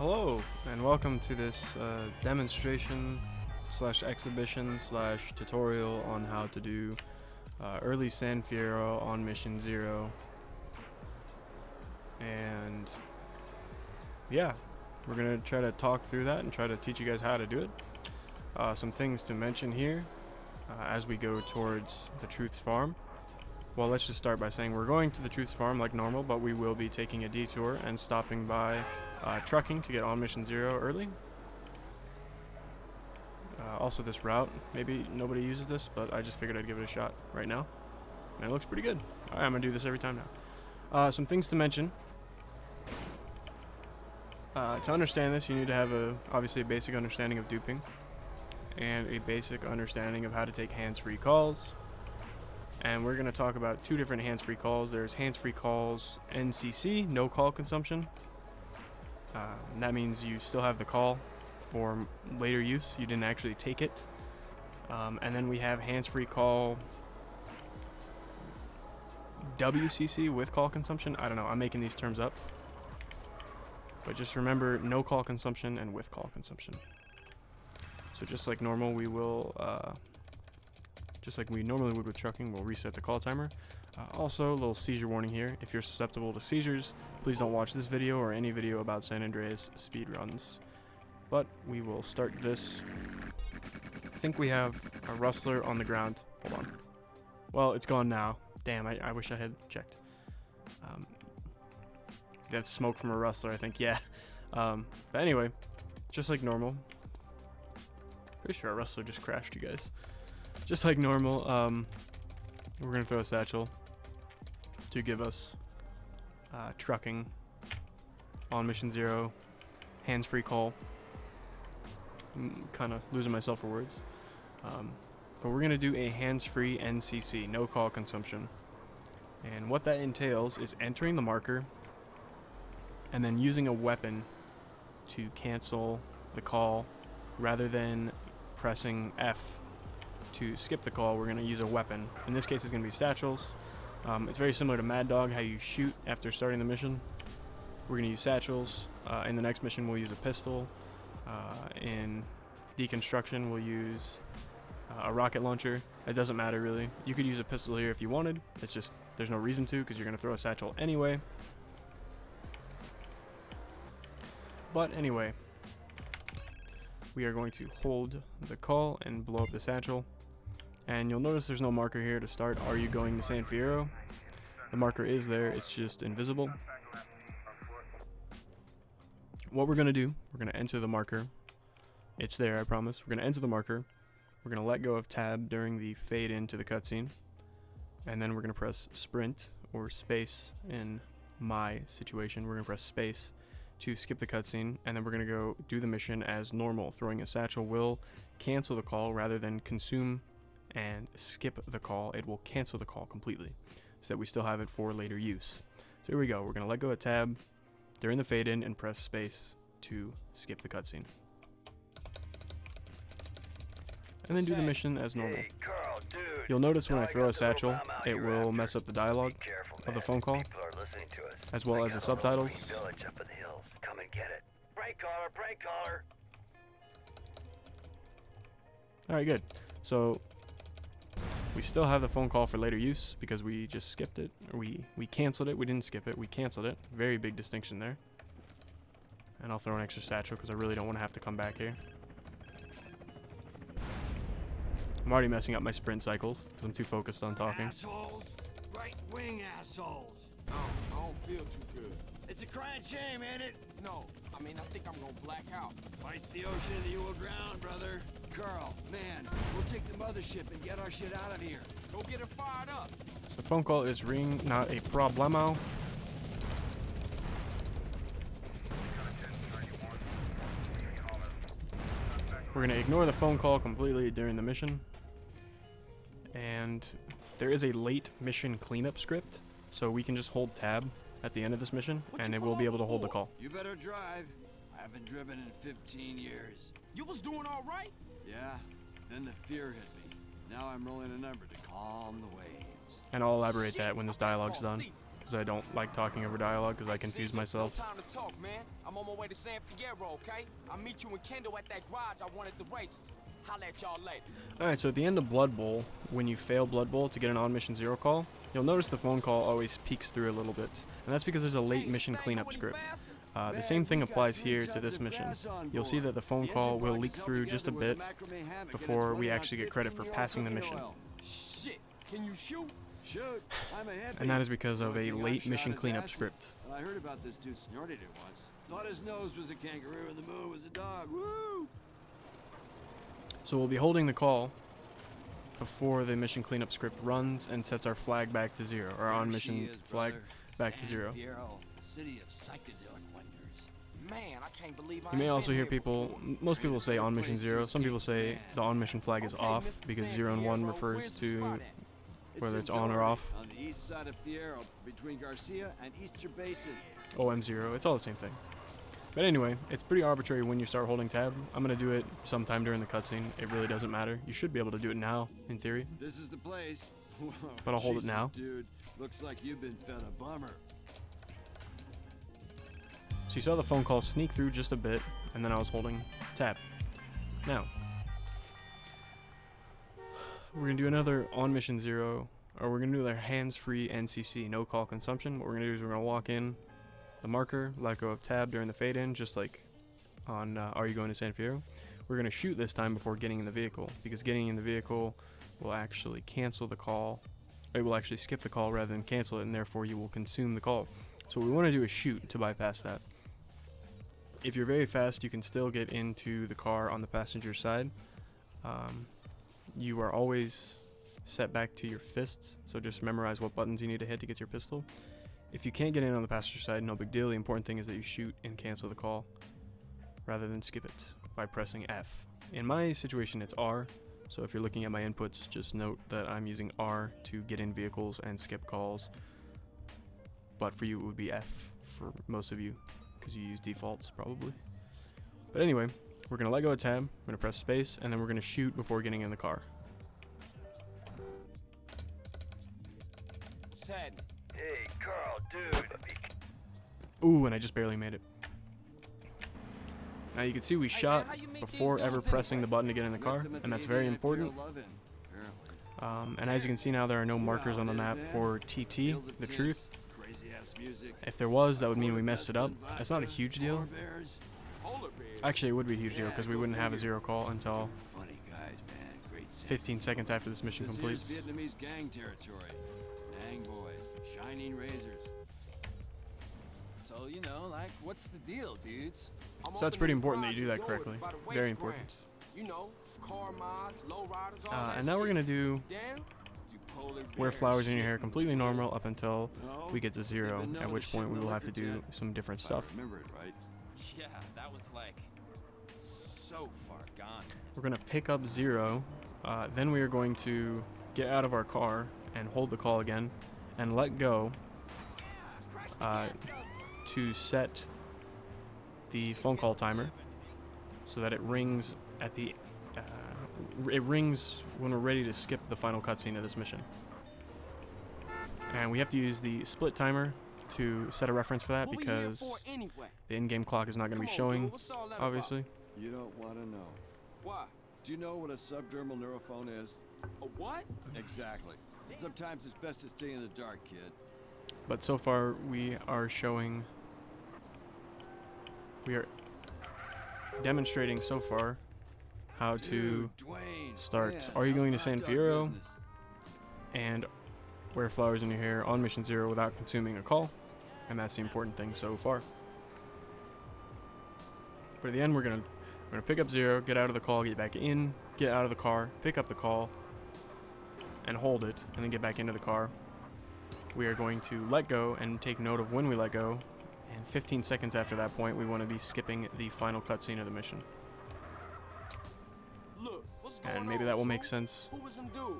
Hello, and welcome to this demonstration slash exhibition slash tutorial on how to do early San Fiero on mission 0. And yeah, we're gonna try to talk through that and try to teach you guys how to do it. Some things to mention here as we go towards the Truth's farm. Well, let's just start by saying we're going to the Truth's farm like normal, but we will be taking a detour and stopping by trucking to get on mission 0 early. Also this route, maybe nobody uses this, but I just figured I'd give it a shot right now. And it looks pretty good. Alright, I'm gonna do this every time now. Some things to mention. To understand this, you need to have obviously a basic understanding of duping and a basic understanding of how to take hands-free calls. And we're going to talk about two different hands-free calls. There's hands-free calls NCC, no call consumption. That means you still have the call for later use. You didn't actually take it. And then we have hands-free call WCC with call consumption. I don't know. I'm making these terms up. But just remember, no call consumption and with call consumption. So just like normal, we will... just like we normally would with trucking, we'll reset the call timer. Also, a little seizure warning here. If you're susceptible to seizures, please don't watch this video or any video about San Andreas speedruns. But we will start this. I think we have a rustler on the ground. Hold on. Well, it's gone now. Damn, I wish I had checked. That's smoke from a rustler, I think. Yeah. But anyway, just like normal. Pretty sure our rustler just crashed, you guys. Just like normal, we're going to throw a satchel to give us trucking on mission 0, hands-free call. I'm kind of losing myself for words. But we're going to do a hands-free NCC, no call consumption. And what that entails is entering the marker and then using a weapon to cancel the call rather than pressing F to skip the call. We're going to use a weapon. In this case, it's going to be satchels. It's very similar to Mad Dog, how you shoot after starting the mission. We're going to use satchels. In the next mission, we'll use a pistol. In Deconstruction, we'll use a rocket launcher. It doesn't matter, really. You could use a pistol here if you wanted. It's just, there's no reason to, because you're going to throw a satchel anyway. But anyway, we are going to hold the call and blow up the satchel. And you'll notice there's no marker here to start. Are you going to San Fiero? The marker is there, it's just invisible. What we're going to do, we're going to enter the marker. It's there, I promise. We're going to enter the marker. We're going to let go of tab during the fade into the cutscene. And then we're going to press sprint or space. In my situation, we're going to press space to skip the cutscene, and then we're going to go do the mission as normal. Throwing a satchel will cancel the call rather than consume and skip the call. It will cancel the call completely so that we still have it for later use. So here we go. We're going to let go of tab during the fade in and press space to skip the cutscene. And then do the mission as normal. You'll notice when I throw a satchel, it will mess up the dialogue of the phone call, as well as the subtitles. Alright, good. So we still have the phone call for later use because we just skipped it. Or we canceled it. We didn't skip it. We canceled it. Very big distinction there. And I'll throw an extra satchel because I really don't want to have to come back here. I'm already messing up my sprint cycles because I'm too focused on talking. Assholes! Right-wing assholes! No, I don't feel too good. It's a crying shame, ain't it? No, I mean, I think I'm gonna black out. Fight the ocean and you will drown, brother. Carl, man, we'll take the mothership and get our shit out of here. Go get her fired up. So the phone call is ringing, not a problemo. We're gonna ignore the phone call completely during the mission. And there is a late mission cleanup script, so we can just hold tab at the end of this mission, and it will be able to hold the call. You better drive. I haven't driven in 15 years. You was doing all right? Yeah, then the fear hit me. Now I'm rolling a number to calm the waves. And I'll elaborate that when this dialogue's done. because I don't like talking over dialogue because I confuse myself. No time to talk, man. I'm on my way to San Fiero, okay? I'll meet you and Kendall at that garage I wanted the races. Holla at y'all later. Alright, so at the end of Blood Bowl, when you fail Blood Bowl to get an on mission 0 call, you'll notice the phone call always peeks through a little bit, and that's because there's a late mission cleanup script. The same thing applies here to this mission. You'll see that the phone call will leak through just a bit before we actually get credit for passing the mission. Shit, can you shoot? Shoot, I'm ahead. And that is because of a late mission cleanup script. I heard about this dude snorted it once. Thought his nose was a kangaroo and the moon was a dog. Woo! So we'll be holding the call before the mission cleanup script runs and sets our flag back to 0, our on mission flag back to 0. Fiero, city of psychedelic wonders. Man, I can't believe You may also hear people, most people say on mission 0, some people say the on mission flag is off because 0 and 1 refers to whether it's on or off. On the east side of Fiero, between Garcia and Easter Basin. OM0, it's all the same thing. But anyway, it's pretty arbitrary when you start holding tab. I'm going to do it sometime during the cutscene. It really doesn't matter. You should be able to do it now, in theory. This is the place. Whoa, But I'll hold it Jesus, now. Dude, looks like you've been fed a bummer. So you saw the phone call sneak through just a bit, and then I was holding tab. Now, we're going to do another on mission 0, or we're going to do their hands-free NCC, no call consumption. What we're going to do is we're going to walk in the marker, let go of tab during the fade-in, just like on Are You Going to San Fiero? We're going to shoot this time before getting in the vehicle, because getting in the vehicle will actually cancel the call. It will actually skip the call rather than cancel it, and therefore you will consume the call. So what we want to do is shoot to bypass that. If you're very fast, you can still get into the car on the passenger side. You are always set back to your fists, so just memorize what buttons you need to hit to get your pistol. If you can't get in on the passenger side, no big deal. The important thing is that you shoot and cancel the call rather than skip it by pressing F. In my situation, it's R, so if you're looking at my inputs, just note that I'm using R to get in vehicles and skip calls. But for you, it would be F for most of you, because you use defaults probably. But anyway, we're going to let go of tab, we're going to press space, and then we're going to shoot before getting in the car. Ted. Hey, Carl, dude. Ooh, and I just barely made it. Now you can see we shot before ever pressing the button to get in the car, and that's very important. And as you can see now, there are no markers on the map for TT, the truth. If there was, that would mean we messed it up. That's not a huge deal. Actually, it would be a huge deal because we wouldn't have a 0 call until 15 seconds after this mission completes. Vietnamese gang territory. Nang boys, shining razors. So, you know, like, what's the deal, dudes? So that's pretty important that you do that correctly. Very important. You know, car mods, low riders, all that And now we're going to do Damn. wear flowers in your hair completely normal up until we get to 0, at which point we will have to do some different stuff. Remember it, right? Yeah, that was like so far gone. We're going to pick up 0, then we are going to get out of our car and hold the call again and let go to set the phone call timer so that it rings at the it rings when we're ready to skip the final cutscene of this mission. And we have to use the split timer to set a reference for that because the in-game clock is not going to be showing, obviously. You don't want to know. Why? Do you know what a subdermal neurophone is? A what? Exactly. Sometimes it's best to stay in the dark, kid. But so far we are demonstrating so far how to start Are You Going to San Fiero and wear flowers in your hair on mission 0 without consuming a call, and that's the important thing so far. But at the end we're gonna pick up 0, get out of the call, get back in, get out of the car, pick up the call and hold it, and then get back into the car. We are going to let go and take note of when we let go, and 15 seconds after that point we want to be skipping the final cutscene of the mission. Look, what's going And maybe on, that will son? make sense Who was them dude?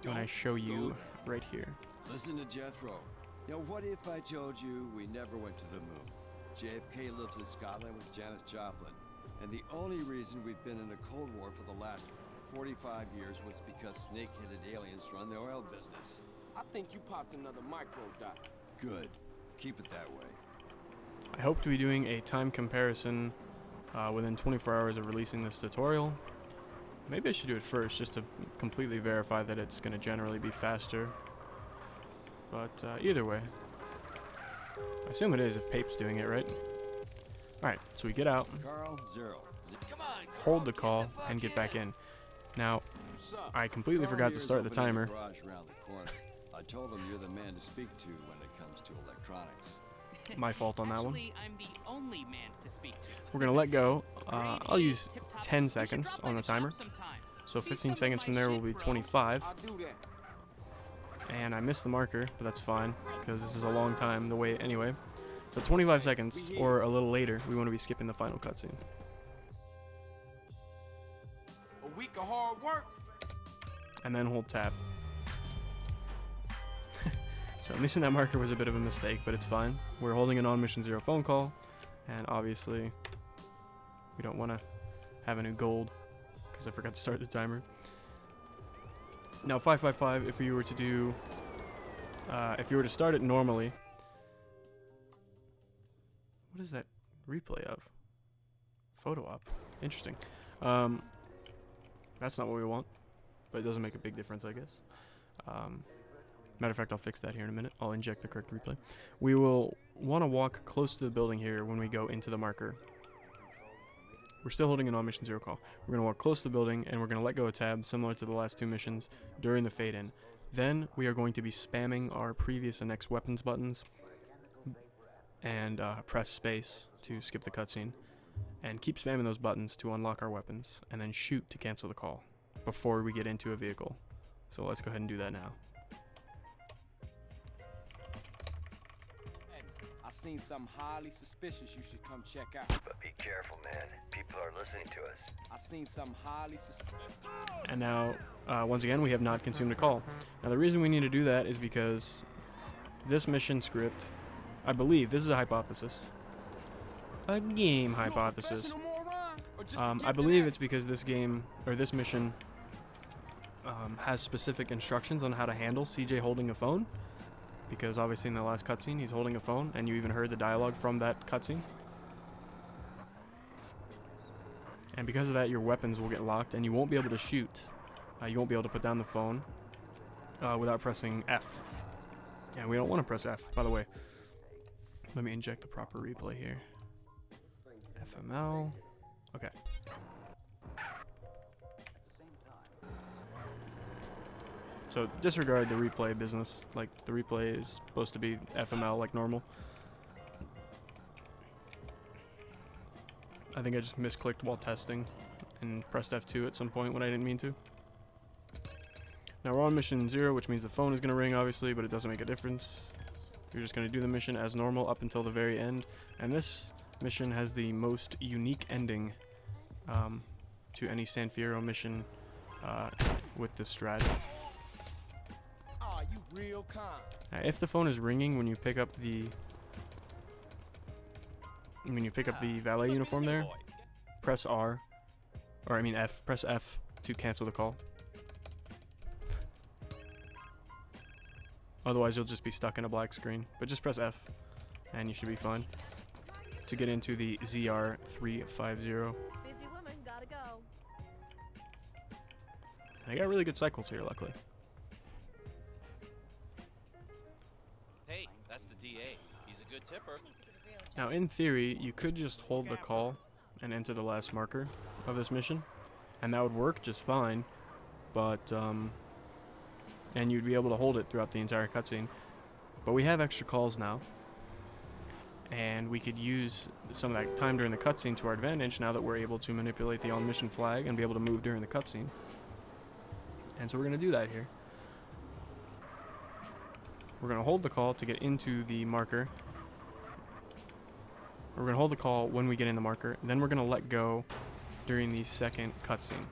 when I show you right here. Listen to Jethro. Now, what if I told you we never went to the moon? JFK lives in Scotland with Janis Joplin, and the only reason we've been in a Cold War for the last 45 years was because snake-headed aliens run the oil business. I think you popped another micro dot. Good. Keep it that way. I hope to be doing a time comparison within 24 hours of releasing this tutorial. Maybe I should do it first just to completely verify that it's going to generally be faster. But either way, I assume it is if Pape's doing it, right? Alright, so we get out, Carl, zero. Come on, hold the call, and get back in. Now, I completely Carl forgot to here is start the opening timer. garage around the corner. I told him you're the man to speak to when it comes to electronics. My fault on that one. Actually, I'm the only man to speak to. We're going to let go. Grade I'll is use tip-top. 10 We should seconds drop by on the shop timer. sometime. So See 15 some of seconds my from there will shit, be bro. 25. I'll do that. And I missed the marker, but that's fine, because this is a long time to wait anyway. So 25 seconds, or a little later, we want to be skipping the final cutscene. A week of hard work. And then hold tab. So missing that marker was a bit of a mistake, but it's fine. We're holding an on mission 0 phone call, and obviously we don't want to have any gold, because I forgot to start the timer. Now 555, if you were to do, if you were to start it normally, what is that replay of? Photo op. Interesting. That's not what we want, but it doesn't make a big difference, I guess. Matter of fact, I'll fix that here in a minute. I'll inject the correct replay. We will want to walk close to the building here when we go into the marker. We're still holding an on mission 0 call. We're going to walk close to the building, and we're going to let go of tab, similar to the last 2 missions, during the fade-in. Then we are going to be spamming our previous and next weapons buttons, and press space to skip the cutscene, and keep spamming those buttons to unlock our weapons, and then shoot to cancel the call before we get into a vehicle. So let's go ahead and do that now. I seen something highly suspicious you should come check out. But be careful, man. People are listening to us. I seen something highly suspicious. And now, once again, we have not consumed a call. Now the reason we need to do that is because this mission script, I believe, this is a hypothesis. A game hypothesis. I believe it's because this game, or this mission, has specific instructions on how to handle CJ holding a phone. Because obviously in the last cutscene, he's holding a phone, and you even heard the dialogue from that cutscene. And because of that, your weapons will get locked, and you won't be able to shoot. You won't be able to put down the phone without pressing F. And we don't want to press F, by the way. Let me inject the proper replay here. FML. Okay. So disregard the replay business. Like, the replay is supposed to be FML like normal. I think I just misclicked while testing and pressed F2 at some point when I didn't mean to. Now we're on mission 0, which means the phone is going to ring, obviously, but it doesn't make a difference. You're just going to do the mission as normal up until the very end. And this mission has the most unique ending to any Fiero mission with this strat. Aw, you real kind. If the phone is ringing when you pick up the valet uniform there, press R, or I mean F, press F to cancel the call. Otherwise you'll just be stuck in a black screen, but just press F and you should be fine to get into the ZR350. Busy woman, gotta go. I got really good cycles here, luckily. Hey, that's the DA. He's a good tipper. Now in theory, you could just hold the call and enter the last marker of this mission, and that would work just fine, but and you'd be able to hold it throughout the entire cutscene. But we have extra calls now, and we could use some of that time during the cutscene to our advantage now that we're able to manipulate the on-mission flag and be able to move during the cutscene. And so we're going to do that here. We're going to hold the call to get into the marker. We're going to hold the call when we get in the marker, and then we're going to let go during the second cutscene.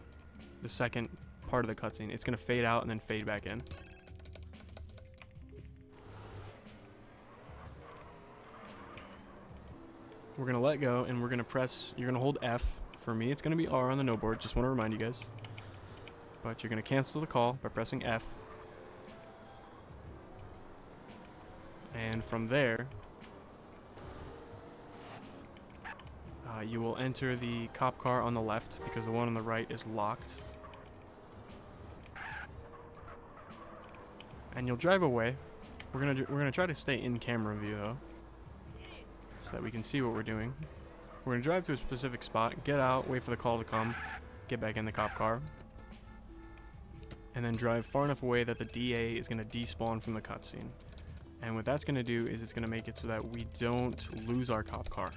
The second part of the cutscene. It's going to fade out and then fade back in. We're going to let go, and we're going to press, you're going to hold F. For me, it's going to be R on the no board. Just want to remind you guys. But you're going to cancel the call by pressing F. And from there, you will enter the cop car on the left because the one on the right is locked. And you'll drive away. We're gonna try to stay in camera view though, so that we can see what we're doing. We're gonna drive to a specific spot, get out, wait for the call to come, get back in the cop car, and then drive far enough away that the DA is gonna despawn from the cutscene. And what that's gonna do is it's gonna make it so that we don't lose our cop car.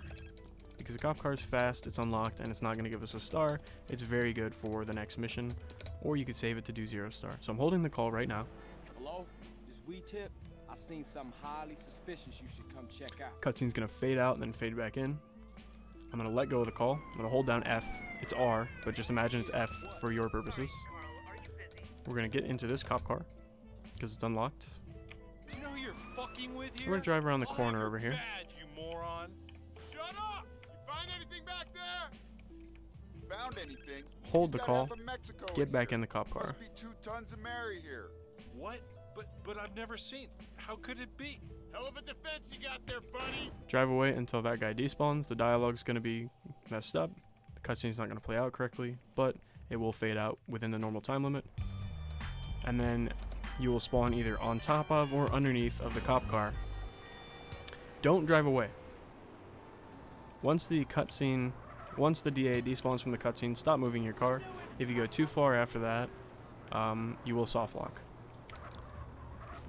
Because the cop car is fast, it's unlocked, and it's not gonna give us a star. It's very good for the next mission, or you could save it to do 0 star. So I'm holding the call right now. Hello? This weed tip? I seen something highly suspicious you should come check out. Cutscene's gonna fade out and then fade back in. I'm gonna let go of the call. I'm gonna hold down F. It's R, but just imagine it's F for your purposes. We're gonna get into this cop car because it's unlocked. You know who you're fucking with here? We're gonna drive around the corner over here. Badge, you moron. Shut up! You find anything back there? Found anything? Hold the Got call. half of Mexico Get in back here. in the cop car. Must be 2 tons of Mary here. What? But I've never seen. How could it be? Hell of a defense you got there, buddy. Drive away until that guy despawns. The dialogue's gonna be messed up. The cutscene's not gonna play out correctly, but it will fade out within the normal time limit. And then you will spawn either on top of or underneath of the cop car. Don't drive away. Once the DA despawns from the cutscene, stop moving your car. If you go too far after that, you will soft lock.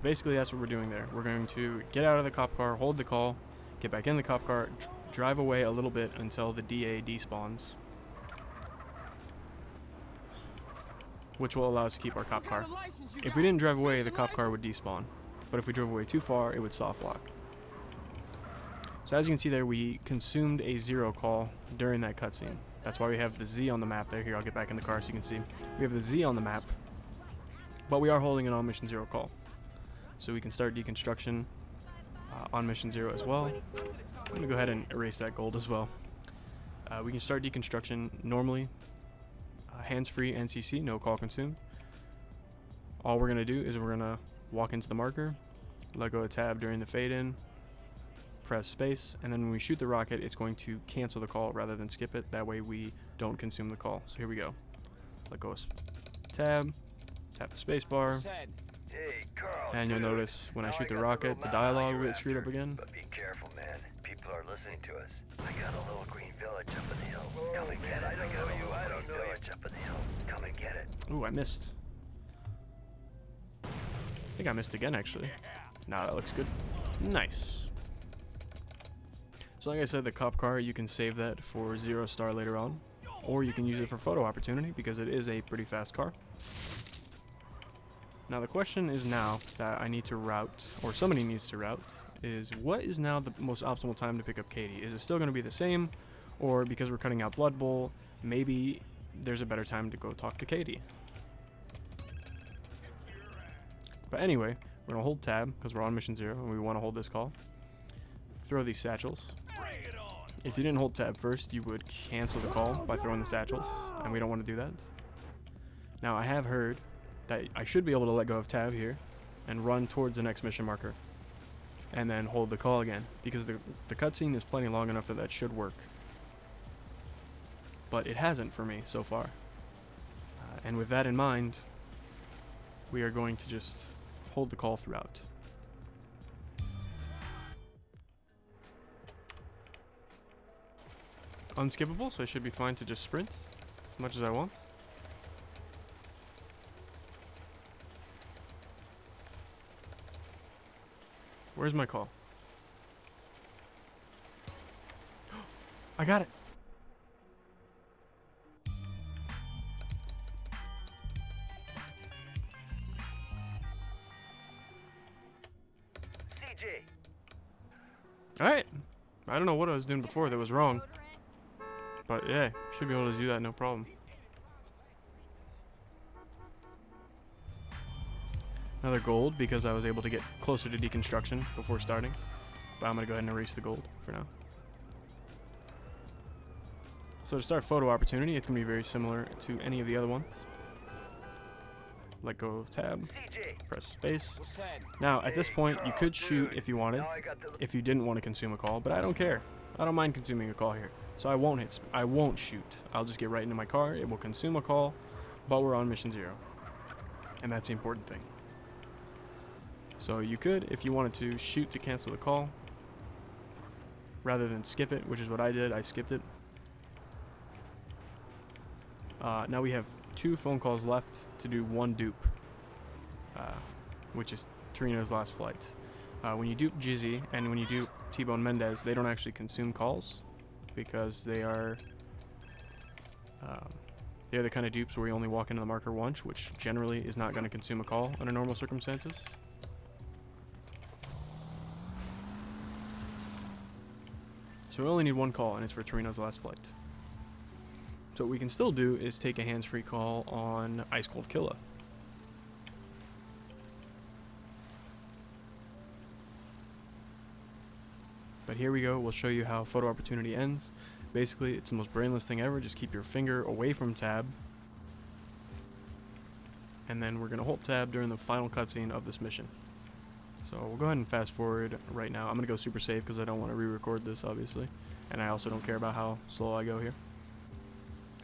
Basically, that's what we're doing there. We're going to get out of the cop car, hold the call, get back in the cop car, drive away a little bit until the DA despawns, which will allow us to keep our cop car. If we didn't drive away, the cop car would despawn, but if we drove away too far, it would soft lock. So as you can see there, we consumed a 0 call during that cutscene. That's why we have the Z on the map there. Here, I'll get back in the car so you can see. We have the Z on the map, but we are holding an on mission 0 call. So we can start deconstruction on mission 0 as well. I'm going to go ahead and erase that gold as well. We can start deconstruction normally. Hands-free NCC, no call consumed. All we're going to do is we're going to walk into the marker, let go of tab during the fade-in, press space, and then when we shoot the rocket, it's going to cancel the call rather than skip it. That way we don't consume the call. So here we go. Let go of tab, tap the space bar. Hey, Carl. And you'll notice when I shoot the rocket, the dialogue will get screwed up again. But be careful, man. People are listening to us. I got a little green village up in the hills. Come and get it. I got a little green village up in the hills. Come and get it. Ooh, I missed. I think I missed again, actually. Nah, that looks good. Nice. So like I said, the cop car, you can save that for 0 star later on. Or you can use it for photo opportunity because it is a pretty fast car. Now the question is now that I need to route, or somebody needs to route, is what is now the most optimal time to pick up Katie? Is it still going to be the same, or because we're cutting out Blood Bowl, maybe there's a better time to go talk to Katie? But anyway, we're going to hold tab because we're on mission 0 and we want to hold this call. Throw these satchels. If you didn't hold tab first, you would cancel the call by throwing the satchels, and we don't want to do that. Now I have heard that I should be able to let go of tab here and run towards the next mission marker and then hold the call again, because the cutscene is plenty long enough that that should work, but it hasn't for me so far. And with that in mind, we are going to just hold the call throughout. Unskippable, so I should be fine to just sprint as much as I want. Where's my call? I got it. CJ. Alright. I don't know what I was doing before that was wrong. But yeah, should be able to do that no problem. Another gold because I was able to get closer to deconstruction before starting. But I'm going to go ahead and erase the gold for now. So to start photo opportunity, it's going to be very similar to any of the other ones. let go of tab, CJ, press space. What's happening? Now, at this point, you could shoot if you wanted, now I got the if you didn't want to consume a call, but I don't care. I don't mind consuming a call here. So I won't shoot. I'll just get right into my car. It will consume a call, but we're on mission 0. And that's the important thing. So you could, if you wanted to, shoot to cancel the call, rather than skip it, which is what I did. I skipped it. Now we have 2 phone calls left to do 1 dupe, which is Torino's last flight. When you dupe Jizzy and when you dupe T-Bone Mendez, they don't actually consume calls because they're the kind of dupes where you only walk into the marker once, which generally is not going to consume a call under normal circumstances. So we only need 1 call, and it's for Torino's last flight. So what we can still do is take a hands-free call on Ice Cold Killa. But here we go, we'll show you how photo opportunity ends. Basically, it's the most brainless thing ever. Just keep your finger away from tab. And then we're going to hold tab during the final cutscene of this mission. So we'll go ahead and fast forward right now. I'm going to go super safe because I don't want to re-record this, obviously. And I also don't care about how slow I go here.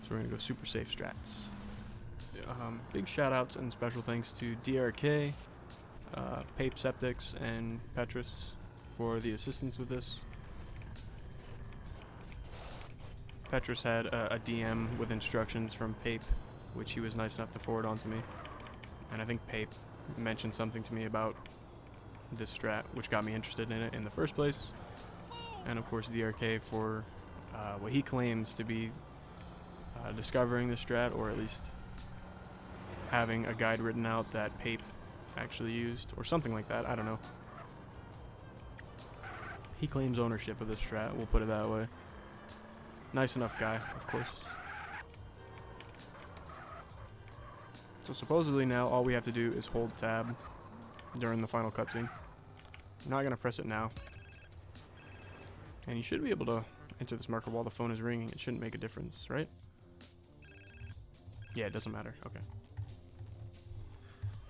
So we're going to go super safe strats. Big shout outs and special thanks to DRK, Pape Septics, and Petrus for the assistance with this. Petrus had a DM with instructions from Pape, which he was nice enough to forward on to me. And I think Pape mentioned something to me about this strat, which got me interested in it in the first place. And of course DRK for what he claims to be discovering the strat, or at least having a guide written out that Pape actually used, or something like that. I don't know. He claims ownership of this strat, we'll put it that way. Nice enough guy, of course. So supposedly now all we have to do is hold tab during the final cutscene. I'm not gonna press it now. And you should be able to enter this marker while the phone is ringing. It shouldn't make a difference, right? Yeah, it doesn't matter. Okay.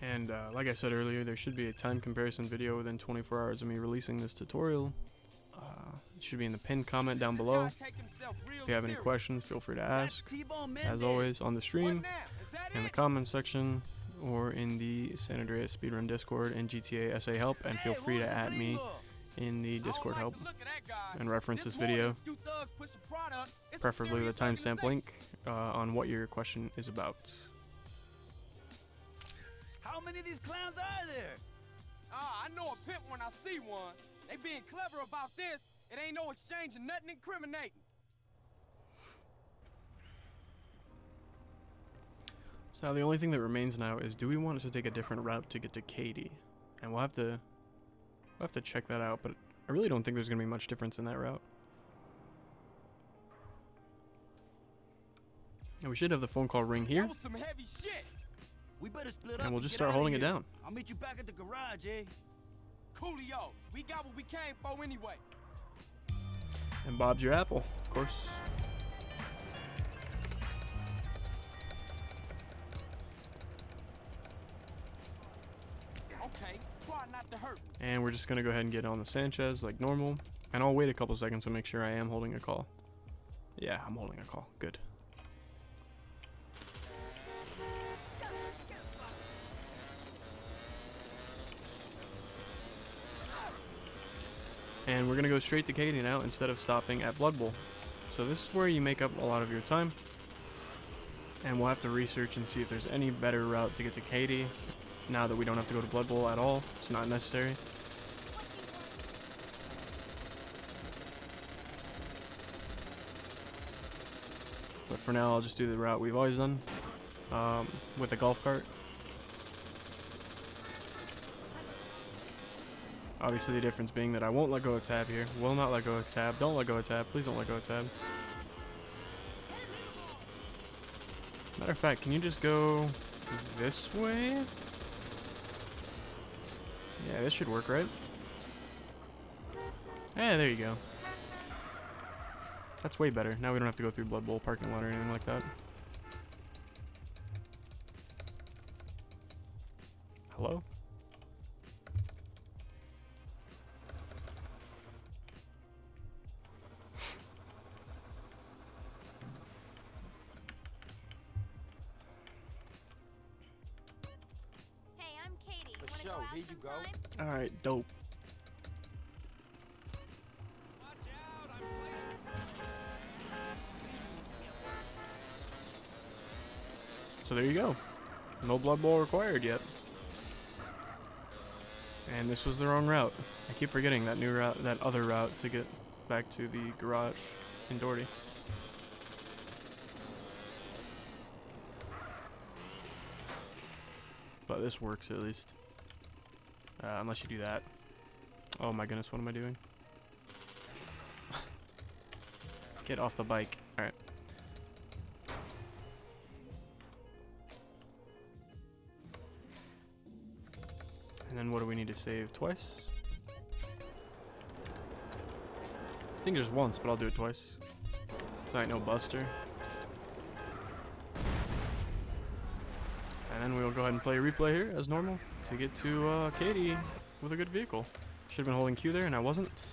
And like I said earlier, there should be a time comparison video within 24 hours of me releasing this tutorial. It should be in the pinned comment down below. If you have any questions, feel free to ask. As always, on the stream, in the comments section, or in the San Andreas Speedrun Discord and GTA SA Help, and feel free to add me in the Discord help and reference this video, preferably with a timestamp link on what your question is about. How many of these clowns are there? I know a pimp when I see one. They being clever about this. It ain't no exchange of nothing incriminating. So now the only thing that remains now is, do we want to take a different route to get to Katie? And we'll have to check that out, but I really don't think there's going to be much difference in that route. And we should have the phone call ring here. That was some heavy shit. We better split up And we'll just get start outta holding it here. down. I'll meet you back at the garage, eh? Coolio, we got what we came for anyway. And Bob's your apple, of course. Okay, try not to hurt me. And we're just going to go ahead and get on the Sanchez like normal. And I'll wait a couple seconds to make sure I am holding a call. Yeah, I'm holding a call. Good. And we're going to go straight to Katie now instead of stopping at Blood Bowl. So this is where you make up a lot of your time. And we'll have to research and see if there's any better route to get to Katie now that we don't have to go to Blood Bowl at all. It's not necessary. But for now, I'll just do the route we've always done with the golf cart. Obviously the difference being that I won't let go of tab here. Will not let go of tab. Don't let go of tab. Please don't let go of tab. Matter of fact, can you just go this way? Yeah, this should work, right? Yeah, there you go. That's way better. Now we don't have to go through Blood Bowl parking lot or anything like that. hello? Hey, I'm Katie. For Wanna sure, go out here you go. sometime? Alright, dope. So there you go. No blood bowl required yet. And this was the wrong route. I keep forgetting that new route, that other route to get back to the garage in Doherty. But this works at least. Unless you do that. Oh my goodness, what am I doing? Get off the bike. Alright. And then what do we need to save? Twice? I think there's once, but I'll do it twice. So I ain't no buster. And then we'll go ahead and play a replay here as normal to get to Katie with a good vehicle. Should have been holding Q there and I wasn't.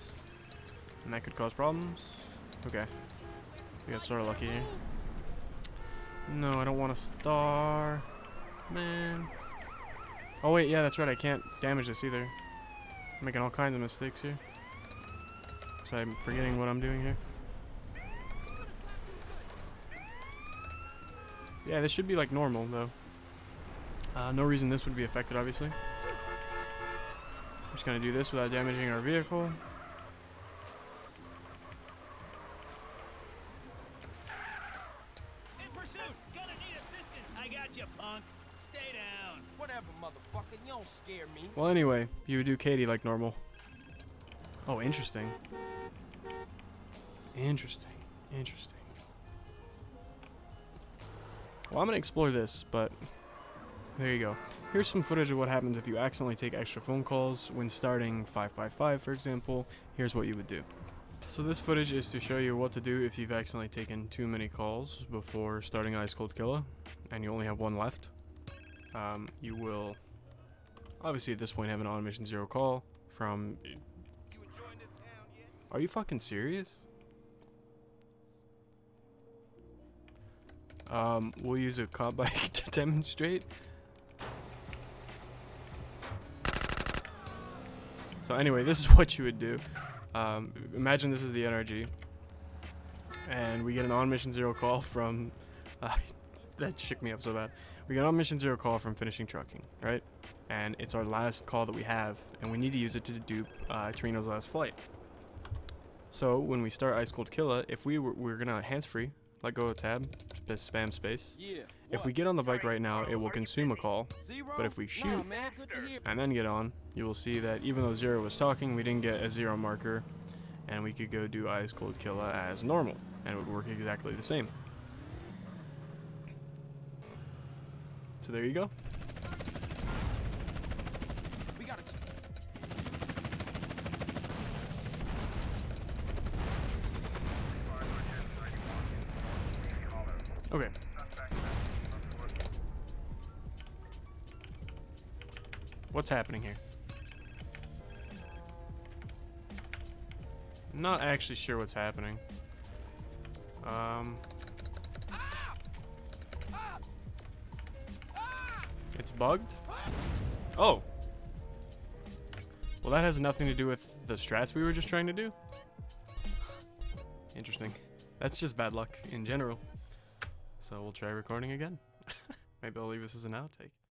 And that could cause problems. Okay. We got sort of lucky here. No, I don't want a star. Man. Oh wait, yeah, that's right. I can't damage this either. I'm making all kinds of mistakes here. So I'm forgetting what I'm doing here. Yeah, this should be like normal though. No reason this would be affected, obviously. I'm just gonna do this without damaging our vehicle. In pursuit! Gonna need assistance! I got you, punk! Stay down! Whatever, motherfucker. You don't scare me. Well, anyway, you would do Katie like normal. Oh, interesting. Interesting. Interesting. Well, I'm gonna explore this, but there you go. Here's some footage of what happens if you accidentally take extra phone calls when starting 555, for example. Here's what you would do. So this footage is to show you what to do if you've accidentally taken too many calls before starting Ice Cold Killer, and you only have one left. You will obviously at this point have an on mission 0 call from... Are you fucking serious? We'll use a cop bike to demonstrate. So anyway, this is what you would do. Imagine this is the NRG. And we get an on mission 0 call from... that shook me up so bad. We get an on mission 0 call from Finishing Trucking, right? And it's our last call that we have, and we need to use it to dupe Torino's last flight. So when we start Ice Cold Killer, if we're gonna hands-free, let go of tab, spam space. Yeah. If we get on the bike right now, it will consume a call. Zero? But if we shoot Nah, man, good to hear. and then get on, you will see that even though 0 was talking, we didn't get a 0 marker, and we could go do Ice Cold Killer as normal, and it would work exactly the same. So there you go. We gotta... Okay. What's happening here? Not actually sure what's happening. It's bugged? Oh! Well, that has nothing to do with the strats we were just trying to do? Interesting. That's just bad luck in general. So we'll try recording again. Maybe I'll leave this as an outtake.